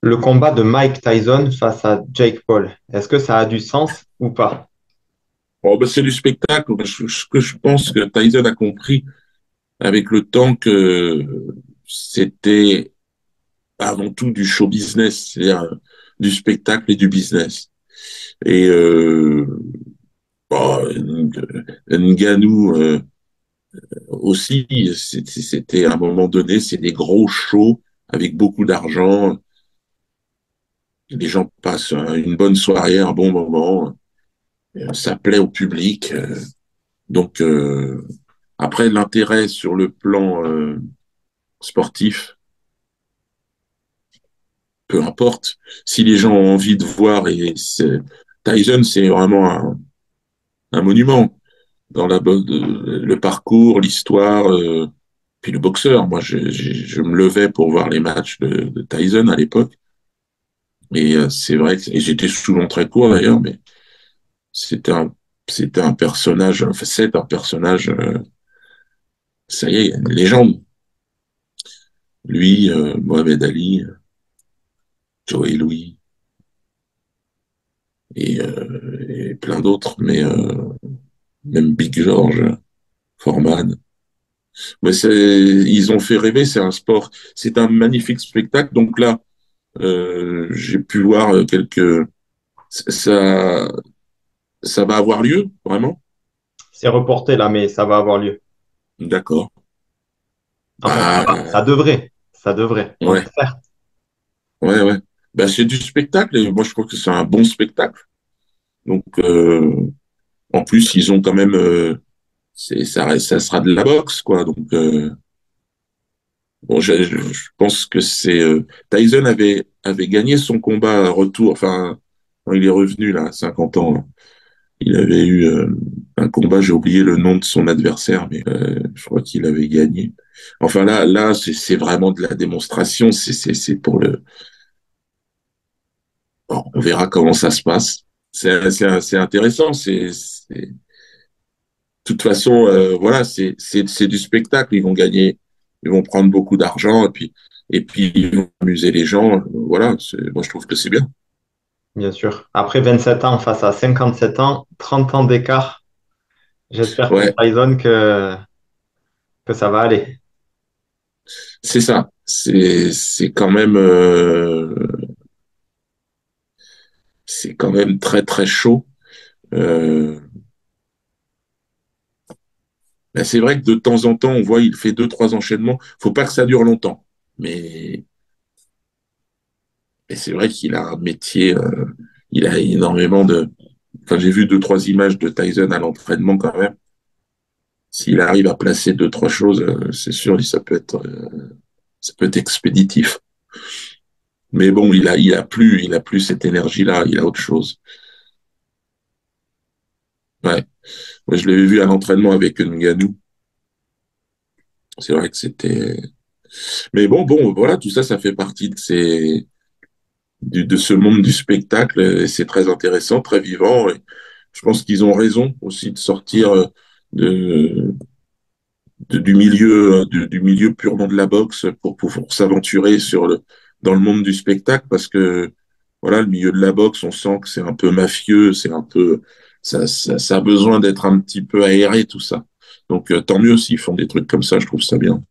Le combat de Mike Tyson face à Jake Paul, est-ce que ça a du sens ou pas? Oh, ben, c'est du spectacle. Ce que je pense que Tyson a compris avec le temps que c'était avant tout du show business, c'est-à-dire du spectacle et du business. Et bon, Ngannou aussi, c'était à un moment donné, c'est des gros shows avec beaucoup d'argent. Les gens passent une bonne soirée, un bon moment. Ça plaît au public. Donc, après, l'intérêt sur le plan sportif, peu importe. Si les gens ont envie de voir, Tyson, c'est vraiment un monument dans le parcours, l'histoire, puis le boxeur. Moi, je me levais pour voir les matchs de Tyson à l'époque. Et c'est vrai que et j'étais souvent très court d'ailleurs, mais c'était un, c'était un personnage, enfin, c'est un personnage, ça y est, une légende. Lui, Mohamed Ali, Joey Louis et plein d'autres, mais même Big George, Foreman. Mais ils ont fait rêver, c'est un sport, c'est un magnifique spectacle. Donc là, j'ai pu voir ça, ça va avoir lieu, vraiment? C'est reporté là, mais ça va avoir lieu. D'accord. Enfin, Bah, ça devrait. Ça devrait. On ouais, espère. ouais. Bah, c'est du spectacle et moi je trouve que c'est un bon spectacle. Donc, en plus, ils ont quand même, ça sera de la boxe, quoi. Donc, bon, je pense que Tyson avait gagné son combat à retour, enfin, quand il est revenu là, à 50 ans. Là. Il avait eu un combat, j'ai oublié le nom de son adversaire, mais je crois qu'il avait gagné. Enfin là, c'est vraiment de la démonstration. C'est pour le. Bon, on verra comment ça se passe. C'est intéressant. De toute façon, voilà, c'est du spectacle. Ils vont gagner, ils vont prendre beaucoup d'argent et puis ils vont amuser les gens. Voilà, moi je trouve que c'est bien. Bien sûr. Après 27 ans face à 57 ans, 30 ans d'écart. J'espère pour Ouais, Tyson que ça va aller. c'est ça. C'est quand même très très chaud. Euh, Ben, c'est vrai que de temps en temps, on voit, il fait deux, trois enchaînements. Faut pas que ça dure longtemps. Mais, mais c'est vrai qu'il a un métier, il a énormément de. Enfin, j'ai vu deux, trois images de Tyson à l'entraînement quand même. S'il arrive à placer deux, trois choses, c'est sûr, ça peut être expéditif. Mais bon, il a plus cette énergie-là, il a autre chose. Ouais. Moi, je l'avais vu à l'entraînement avec Ngannou. C'est vrai que c'était. Mais bon, voilà, tout ça, ça fait partie de ce monde du spectacle. Et c'est très intéressant, très vivant. Et je pense qu'ils ont raison aussi de sortir de, du milieu purement de la boxe pour pouvoir s'aventurer dans le monde du spectacle parce que voilà, le milieu de la boxe, on sent que c'est un peu mafieux, ça a besoin d'être un petit peu aéré, tout ça. Donc, tant mieux s'ils font des trucs comme ça, je trouve ça bien.